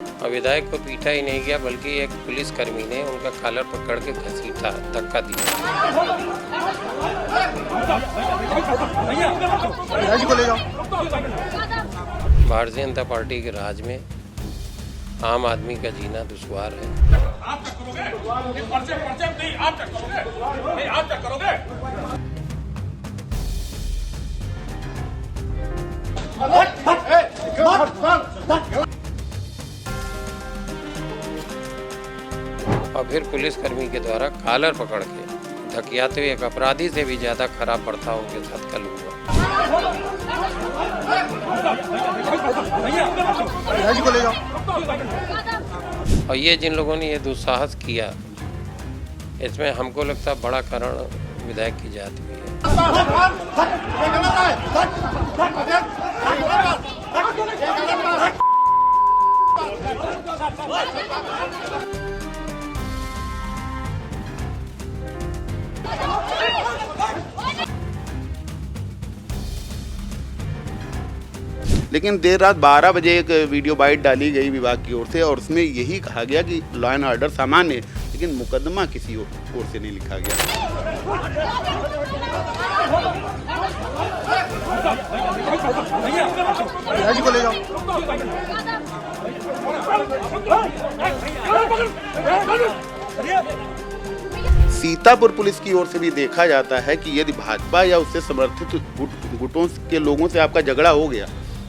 और विधायक को पीटा ही नहीं गया बल्कि एक पुलिसकर्मी ने उनका कॉलर पकड़ के घसीटा, धक्का दिया। भारतीय जनता पार्टी के राज में आम आदमी का जीना दुश्वार है। आप तक करोगे? पर्चे नहीं, आप तक करोगे? नहीं, आप तक करोगे? और फिर पुलिसकर्मी के द्वारा कॉलर पकड़ के धकियाते हुए एक अपराधी से भी ज्यादा खराब बर्ताव उनके साथ कल हुआ। और ये जिन लोगों ने ये दुस्साहस किया, इसमें हमको लगता है बड़ा कारण विधायक की जाति भी है। लेकिन देर रात 12 बजे एक वीडियो बाइट डाली गई विभाग की ओर से और उसमें यही कहा गया कि लॉ एंड ऑर्डर सामान्य है, लेकिन मुकदमा किसी ओर से नहीं लिखा गया। सीतापुर पुलिस की ओर से भी देखा जाता है कि यदि भाजपा या उससे समर्थित गुटों के लोगों से आपका झगड़ा हो गया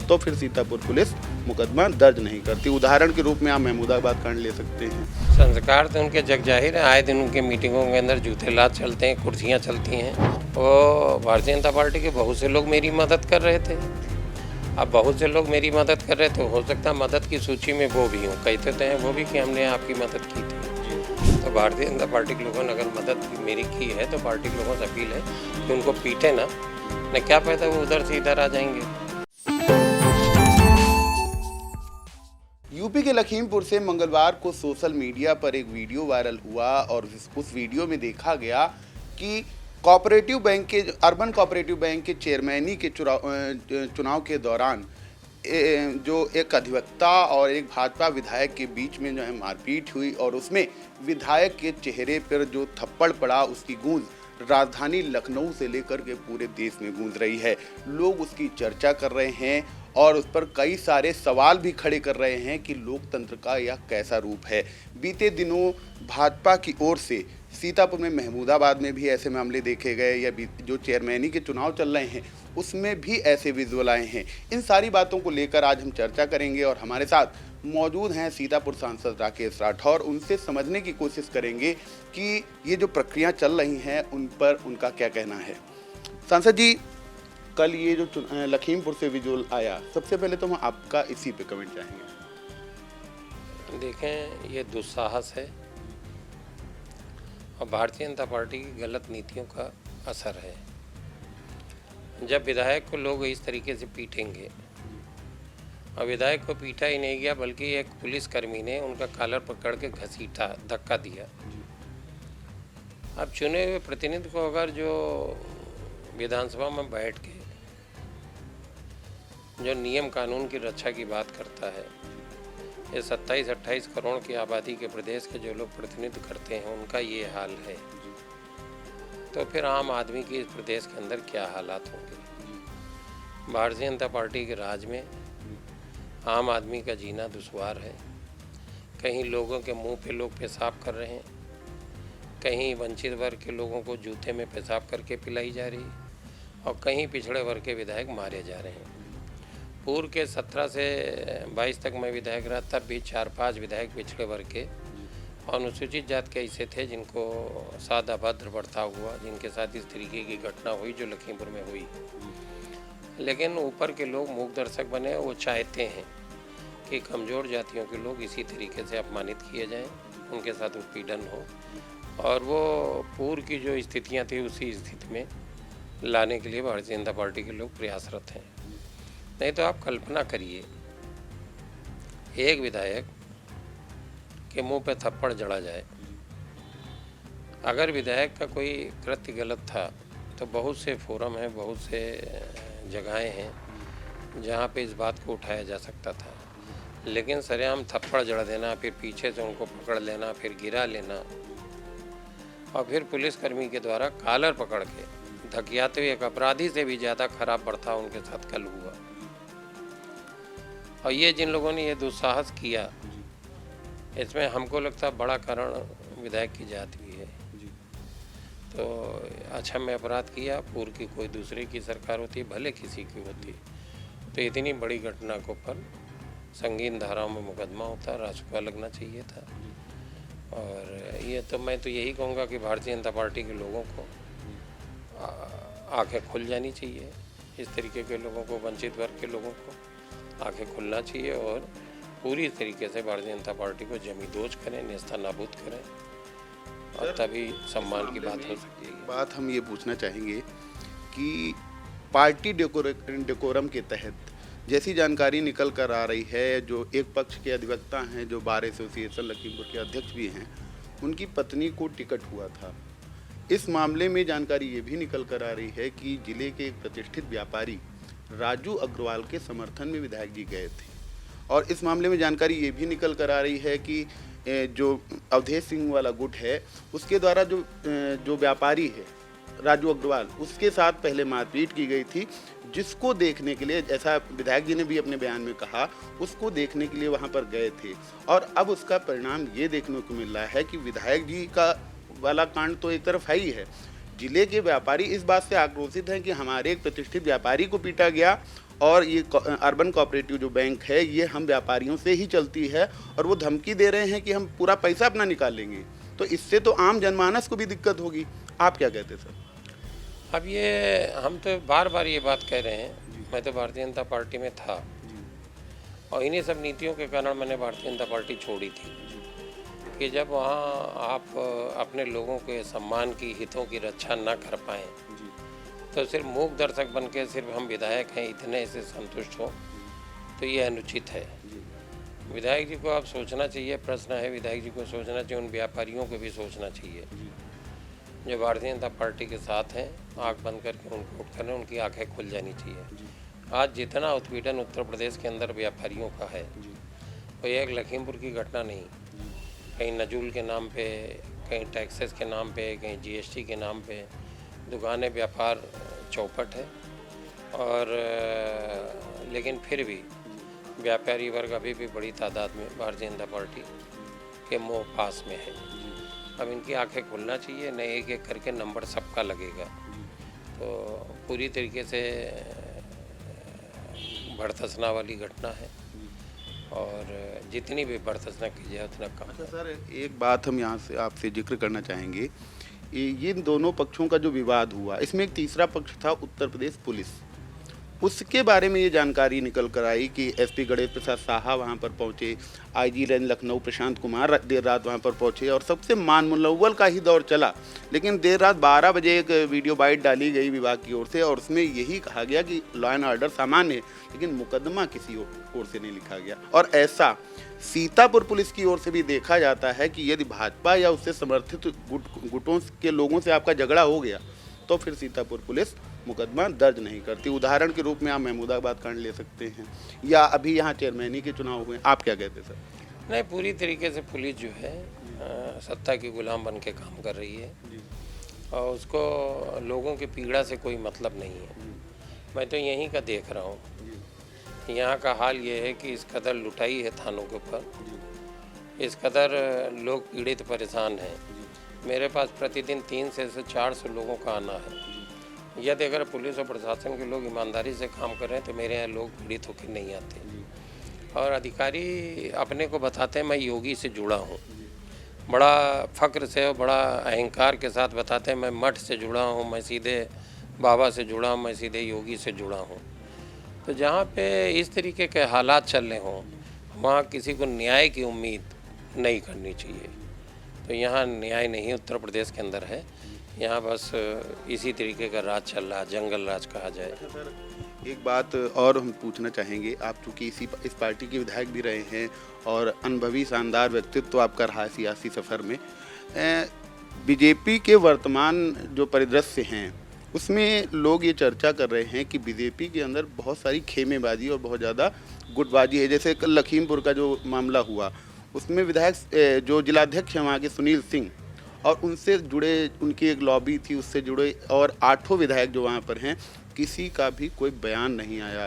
तो फिर सीतापुर पुलिस मुकदमा दर्ज नहीं करती। उदाहरण के रूप में आप महमूदाबाद कांड ले सकते हैं। संस्कार तो उनके जग जाहिर है, आए दिन उनके मीटिंगों के अंदर जूते लात चलते हैं, कुर्सियां चलती हैं। वो भारतीय जनता पार्टी के बहुत से लोग मेरी मदद कर रहे थे। अब बहुत से लोग मेरी मदद कर रहे थे, हो सकता है मदद की सूची में वो भी हूँ, कहते तो हैं वो भी कि हमने आपकी मदद की थी। तो भारतीय जनता पार्टी के लोगों ने अगर मदद मेरी की है तो पार्टी के लोगों से अपील है कि उनको पीटे ना, न क्या पता वो उधर से इधर आ जाएंगे। यूपी के लखीमपुर से मंगलवार को सोशल मीडिया पर एक वीडियो वायरल हुआ और उस वीडियो में देखा गया कि कोऑपरेटिव बैंक के अर्बन कोऑपरेटिव बैंक के चेयरमैनी के चुनाव के दौरान जो एक अधिवक्ता और एक भाजपा विधायक के बीच में जो है मारपीट हुई और उसमें विधायक के चेहरे पर जो थप्पड़ पड़ा उसकी गूंज राजधानी लखनऊ से लेकर के पूरे देश में गूंज रही है। लोग उसकी चर्चा कर रहे हैं और उस पर कई सारे सवाल भी खड़े कर रहे हैं कि लोकतंत्र का यह कैसा रूप है। बीते दिनों भाजपा की ओर से सीतापुर में महमूदाबाद में भी ऐसे मामले देखे गए या जो चेयरमैनी के चुनाव चल रहे हैं उसमें भी ऐसे विजुअल आए हैं। इन सारी बातों को लेकर आज हम चर्चा करेंगे और हमारे साथ मौजूद हैं सीतापुर सांसद राकेश राठौर। उनसे समझने की कोशिश करेंगे कि ये जो प्रक्रिया चल रही हैं उन पर उनका क्या कहना है। सांसद जी, कल ये जो लखीमपुर से विजुअल आया, सबसे पहले तो हम आपका इसी पे कमेंट चाहेंगे। देखें, ये दुस्साहस है और भारतीय जनता पार्टी की गलत नीतियों का असर है। जब विधायक को लोग इस तरीके से पीटेंगे, और विधायक को पीटा ही नहीं गया बल्कि एक पुलिसकर्मी ने उनका कॉलर पकड़ के घसीटा, धक्का दिया। अब चुने हुए प्रतिनिधि को अगर जो विधानसभा में बैठ के जो नियम कानून की रक्षा की बात करता है, ये 27-28 करोड़ की आबादी के प्रदेश के जो लोग प्रतिनिधित्व करते हैं उनका ये हाल है, तो फिर आम आदमी की इस प्रदेश के अंदर क्या हालात होंगे। भारतीय जनता पार्टी के राज में आम आदमी का जीना दुश्वार है। कहीं लोगों के मुंह पे लोग पेशाब कर रहे हैं, कहीं वंचित वर्ग के लोगों को जूते में पेशाब करके पिलाई जा रही है और कहीं पिछड़े वर्ग के विधायक मारे जा रहे हैं। पूर्व के 17 से 22 तक मैं विधायक रहा, तब भी 4-5 विधायक पिछड़े वर्ग के और अनुसूचित जाति के ऐसे थे जिनको सादा भद्र बर्ताव हुआ, जिनके साथ इस तरीके की घटना हुई जो लखीमपुर में हुई। लेकिन ऊपर के लोग मूक दर्शक बने। वो चाहते हैं कि कमज़ोर जातियों के लोग इसी तरीके से अपमानित किए जाएं, उनके साथ उत्पीड़न हो और वो पूर्व की जो स्थितियां थी उसी स्थिति में लाने के लिए भारतीय जनता पार्टी के लोग प्रयासरत हैं। नहीं तो आप कल्पना करिए, एक विधायक के मुंह पे थप्पड़ जड़ा जाए। अगर विधायक का कोई कृत्य गलत था तो बहुत से फोरम हैं, बहुत से जगहें हैं जहाँ पे इस बात को उठाया जा सकता था। लेकिन सरेआम थप्पड़ जड़ देना, फिर पीछे से उनको पकड़ लेना, फिर गिरा लेना और फिर पुलिसकर्मी के द्वारा कॉलर पकड़ के धकियाते हुए एक अपराधी से भी ज़्यादा खराब बर्ताव उनके साथ कल हुआ। और ये जिन लोगों ने ये दुस्साहस किया, इसमें हमको लगता है बड़ा कारण विधायक की जात भी है। तो अच्छा में अपराध किया, पूर्व की कोई दूसरे की सरकार होती, भले किसी की होती, तो इतनी बड़ी घटना को पर संगीन धाराओं में मुकदमा होता, रासुका लगना चाहिए था। और ये तो मैं तो यही कहूँगा कि भारतीय जनता पार्टी के लोगों को आंखें खुल जानी चाहिए, इस तरीके के लोगों को, वंचित वर्ग के लोगों को आंखें खुलना चाहिए और पूरी तरीके से भारतीय जनता पार्टी को जमींदोज करें, नेस्ता नाबूद करें और तभी सम्मान की बात हो सकती है। बात हम ये पूछना चाहेंगे कि पार्टी डेकोरम के तहत जैसी जानकारी निकल कर आ रही है, जो एक पक्ष के अधिवक्ता हैं, जो बार एसोसिएशन लखीमपुर के अध्यक्ष भी हैं, उनकी पत्नी को टिकट हुआ था। इस मामले में जानकारी ये भी निकल कर आ रही है कि जिले के एक प्रतिष्ठित व्यापारी राजू अग्रवाल के समर्थन में विधायक जी गए थे। और इस मामले में जानकारी ये भी निकल कर आ रही है कि जो अवधेश सिंह वाला गुट है, उसके द्वारा जो व्यापारी है राजू अग्रवाल, उसके साथ पहले मारपीट की गई थी, जिसको देखने के लिए, ऐसा विधायक जी ने भी अपने बयान में कहा, उसको देखने के लिए वहां पर गए थे। और अब उसका परिणाम ये देखने को मिल रहा है कि विधायक जी का वाला कांड तो एक तरफ है ही है, जिले के व्यापारी इस बात से आक्रोशित हैं कि हमारे एक प्रतिष्ठित व्यापारी को पीटा गया और ये अर्बन कोऑपरेटिव जो बैंक है, ये हम व्यापारियों से ही चलती है और वो धमकी दे रहे हैं कि हम पूरा पैसा अपना निकाल लेंगे। तो इससे तो आम जनमानस को भी दिक्कत होगी। आप क्या कहते हैं सर? अब ये हम तो बार बार ये बात कह रहे हैं, मैं तो भारतीय जनता पार्टी में था और इन्हीं सब नीतियों के कारण मैंने भारतीय जनता पार्टी छोड़ी थी कि जब वहाँ आप अपने लोगों के सम्मान की, हितों की रक्षा न कर पाएँ तो सिर्फ मूक दर्शक बन के सिर्फ हम विधायक हैं इतने से संतुष्ट हो, तो ये अनुचित है। विधायक जी को आप सोचना चाहिए, प्रश्न है विधायक जी को सोचना चाहिए, उन व्यापारियों को भी सोचना चाहिए जो भारतीय जनता पार्टी के साथ हैं, आँख बंद करके उनको उठ कर उनकी आंखें खुल जानी चाहिए। आज जितना उत्पीड़न उत्तर प्रदेश के अंदर व्यापारियों का है, वो एक लखीमपुर की घटना नहीं, कहीं नजूल के नाम पे, कहीं टैक्सेस के नाम पे, कहीं जीएसटी के नाम पे दुकानें, व्यापार चौपट है। और लेकिन फिर भी व्यापारी वर्ग अभी भी बड़ी तादाद में भारतीय जनता पार्टी के मोह पास में है। अब इनकी आंखें खुलना चाहिए, नहीं एक एक करके नंबर सबका लगेगा। तो पूरी तरीके से भड़थसना वाली घटना है और जितनी भी भड़थसना की जाए उतना कम। अच्छा सर, एक बात हम यहाँ से आपसे जिक्र करना चाहेंगे, ये दोनों पक्षों का जो विवाद हुआ, इसमें एक तीसरा पक्ष था उत्तर प्रदेश पुलिस। उसके बारे में ये जानकारी निकल कर आई कि एसपी गणेश प्रसाद साहा वहाँ पर पहुँचे, आईजी रेंज लखनऊ प्रशांत कुमार देर रात वहाँ पर पहुँचे और सबसे मान मुलव्वल का ही दौर चला। लेकिन देर रात 12 बजे एक वीडियो बाइट डाली गई विभाग की ओर से और उसमें यही कहा गया कि लॉ एंड ऑर्डर सामान्य है, लेकिन मुकदमा किसी ओर से नहीं लिखा गया। और ऐसा सीतापुर पुलिस की ओर से भी देखा जाता है कि यदि भाजपा या उससे समर्थित गुटों के लोगों से आपका झगड़ा हो गया तो फिर सीतापुर पुलिस मुकदमा दर्ज नहीं करती। उदाहरण के रूप में आप महमूदाबाद कांड ले सकते हैं या अभी यहाँ चेयरमैनी के चुनाव हुए। आप क्या कहते हैं सर? नहीं, पूरी तरीके से पुलिस जो है सत्ता की गुलाम बन के काम कर रही है और उसको लोगों की पीड़ा से कोई मतलब नहीं है। मैं तो यहीं का देख रहा हूँ, यहाँ का हाल ये है कि इस कदर लुटाई है थानों के ऊपर, इस कदर लोग पीड़ित परेशान हैं। मेरे पास प्रतिदिन 300 से 400 लोगों का आना है। यदि अगर पुलिस और प्रशासन के लोग ईमानदारी से काम कर रहे हैं तो मेरे यहाँ लोग पीड़ित होकर नहीं आते। और अधिकारी अपने को बताते हैं मैं योगी से जुड़ा हूँ, बड़ा फ़ख्र से और बड़ा अहंकार के साथ बताते हैं मैं मठ से जुड़ा हूँ, मैं सीधे बाबा से जुड़ा हूँ, मैं सीधे योगी से जुड़ा हूँ। तो जहाँ पे इस तरीके के हालात चल रहे हों वहाँ किसी को न्याय की उम्मीद नहीं करनी चाहिए। तो यहाँ न्याय नहीं उत्तर प्रदेश के अंदर है, यहाँ बस इसी तरीके का राज चल रहा, जंगल राज कहा जाए। सर, एक बात और हम पूछना चाहेंगे, आप चूँकि इस पार्टी के विधायक भी रहे हैं और अनुभवी शानदार व्यक्तित्व तो आपका रहा सियासी सफ़र में, बीजेपी के वर्तमान जो परिदृश्य हैं उसमें लोग ये चर्चा कर रहे हैं कि बीजेपी के अंदर बहुत सारी खेमेबाजी और बहुत ज़्यादा गुटबाजी है। जैसे कल लखीमपुर का जो मामला हुआ, उसमें विधायक जो जिलाध्यक्ष हैं वहाँ के सुनील सिंह, और उनसे जुड़े उनकी एक लॉबी थी, उससे जुड़े और 8 विधायक जो वहाँ पर हैं, किसी का भी कोई बयान नहीं आया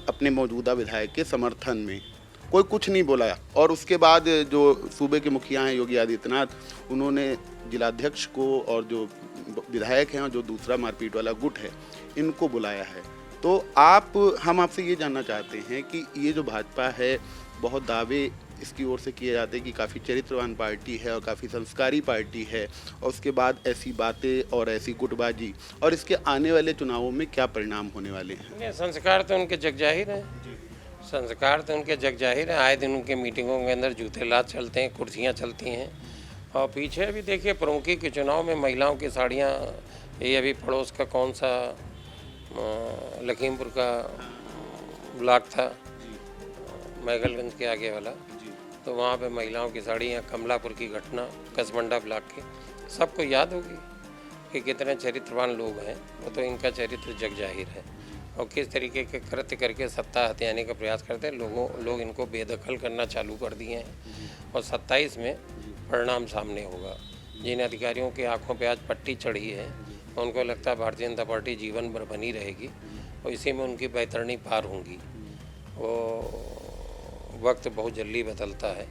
अपने मौजूदा विधायक के समर्थन में, कोई कुछ नहीं बोला। और उसके बाद जो सूबे के मुखिया हैं योगी आदित्यनाथ, उन्होंने जिलाध्यक्ष को और जो विधायक हैं और जो दूसरा मारपीट वाला गुट है, इनको बुलाया है। तो हम आपसे ये जानना चाहते हैं कि ये जो भाजपा है, बहुत दावे इसकी ओर से किए जाते हैं कि काफ़ी चरित्रवान पार्टी है और काफ़ी संस्कारी पार्टी है, और उसके बाद ऐसी बातें और ऐसी गुटबाजी, और इसके आने वाले चुनावों में क्या परिणाम होने वाले हैं? नहीं, संस्कार तो उनके जग जाहिर है, संस्कार तो उनके जग जाहिर है। आए दिन उनके मीटिंगों के अंदर जूते लाद चलते हैं, कुर्सियाँ चलती हैं। और पीछे भी देखिए प्रमुखी के चुनाव में महिलाओं की साड़ियाँ, ये अभी पड़ोस का कौन सा लखीमपुर का ब्लॉक था, मैगलगंज के आगे वाला, तो वहाँ पे महिलाओं की साड़ियाँ, कमलापुर की घटना कसमंडा ब्लॉक की, सबको याद होगी कि कितने चरित्रवान लोग हैं। वो तो इनका चरित्र जग जाहिर है, और किस तरीके के कृत्य करके सत्ता हथियाने का प्रयास करते हैं। लोग इनको बेदखल करना चालू कर दिए हैं, और 27 में परिणाम सामने होगा। जिन अधिकारियों की आंखों पे आज पट्टी चढ़ी है, उनको लगता है भारतीय जनता पार्टी जीवन भर बनी रहेगी, और इसी में उनकी बैतरणी पार होंगी। वो वक्त बहुत जल्दी बदलता है,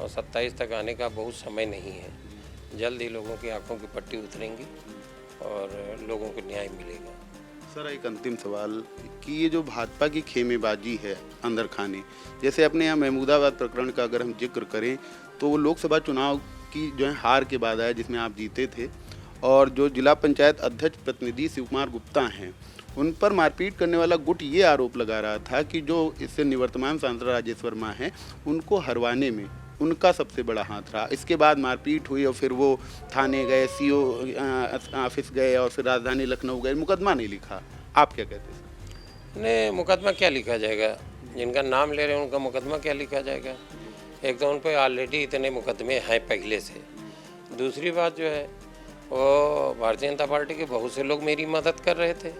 और 27 तक आने का बहुत समय नहीं है। जल्द ही लोगों की आंखों की पट्टी उतरेंगी और लोगों को न्याय मिलेगा। सर, एक अंतिम सवाल कि ये जो भाजपा की खेमेबाजी है अंदर खाने, जैसे अपने यहाँ महमूदाबाद प्रकरण का अगर हम जिक्र करें, तो वो लोकसभा चुनाव की जो है हार के बाद आया, जिसमें आप जीते थे, और जो जिला पंचायत अध्यक्ष प्रतिनिधि शिव कुमार गुप्ता हैं, उन पर मारपीट करने वाला गुट ये आरोप लगा रहा था कि जो इससे निवर्तमान सांसद राजेश वर्मा हैं, उनको हरवाने में उनका सबसे बड़ा हाथ रहा। इसके बाद मारपीट हुई और फिर वो थाने गए, सीओ ऑफिस गए और फिर राजधानी लखनऊ गए, मुकदमा नहीं लिखा। आप क्या कहते हैं सर? नहीं, मुकदमा क्या लिखा जाएगा? जिनका नाम ले रहे हैं उनका मुकदमा क्या लिखा जाएगा? एक तो उन पर ऑलरेडी इतने मुकदमे हैं पहले से। दूसरी बात जो है, वो भारतीय जनता पार्टी के बहुत से लोग मेरी मदद कर रहे थे।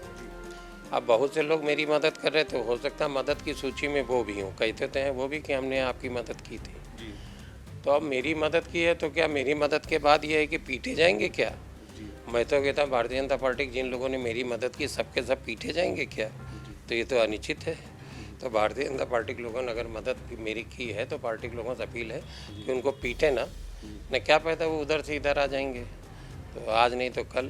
अब बहुत से लोग मेरी मदद कर रहे थे, हो सकता है मदद की सूची में वो भी हों, कहते तो हैं वो भी कि हमने आपकी मदद की थी। तो अब मेरी मदद की है, तो क्या मेरी मदद के बाद ये है कि पीटे जाएंगे क्या? मैं तो कहता हूँ भारतीय जनता पार्टी जिन लोगों ने मेरी मदद की, सबके सब पीटे जाएंगे क्या? तो ये तो अनिश्चित है। तो भारतीय जनता पार्टी के लोगों ने अगर मदद मेरी की है, तो पार्टी के लोगों से अपील है कि उनको पीटे ना, न क्या पता वो उधर से इधर आ जाएंगे। तो आज नहीं तो कल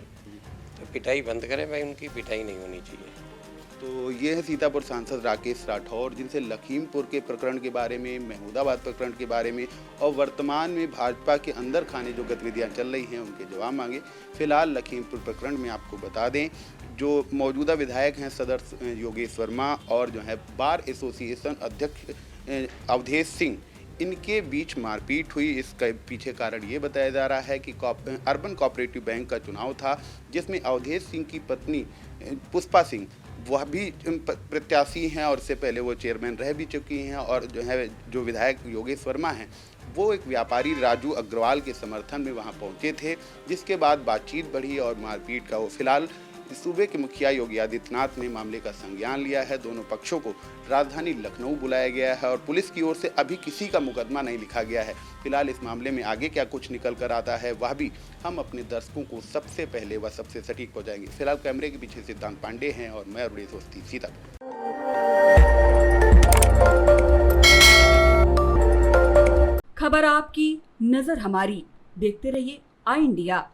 तो पिटाई बंद करें भाई, उनकी पिटाई नहीं होनी चाहिए। तो ये है सीतापुर सांसद राकेश राठौर, जिनसे लखीमपुर के प्रकरण के बारे में, महमूदाबाद प्रकरण के बारे में और वर्तमान में भाजपा के अंदर खाने जो गतिविधियां चल रही हैं, उनके जवाब मांगे। फिलहाल लखीमपुर प्रकरण में आपको बता दें, जो मौजूदा विधायक हैं सदर योगेश वर्मा और जो है बार एसोसिएशन अध्यक्ष अवधेश सिंह, इनके बीच मारपीट हुई। इसका पीछे कारण ये बताया जा रहा है कि अर्बन कोऑपरेटिव बैंक का चुनाव था, जिसमें अवधेश सिंह की पत्नी पुष्पा सिंह, वह भी प्रत्याशी हैं और इससे पहले वो चेयरमैन रह भी चुकी हैं, और जो विधायक योगेश वर्मा हैं, वो एक व्यापारी राजू अग्रवाल के समर्थन में वहां पहुंचे थे, जिसके बाद बातचीत बढ़ी और मारपीट का वो फिलहाल सूबे के मुखिया योगी आदित्यनाथ ने मामले का संज्ञान लिया है। दोनों पक्षों को राजधानी लखनऊ बुलाया गया है और पुलिस की ओर से अभी किसी का मुकदमा नहीं लिखा गया है। फिलहाल इस मामले में आगे क्या कुछ निकल कर आता है, वह भी हम अपने दर्शकों को सबसे पहले व सबसे सटीक पहुंचाएंगे। फिलहाल कैमरे के पीछे सिद्धांत पांडे हैं और मैं अरुणेश अवस्थी, सीतापुर। खबर आपकी, नजर हमारी। देखते रहिए आई इंडिया।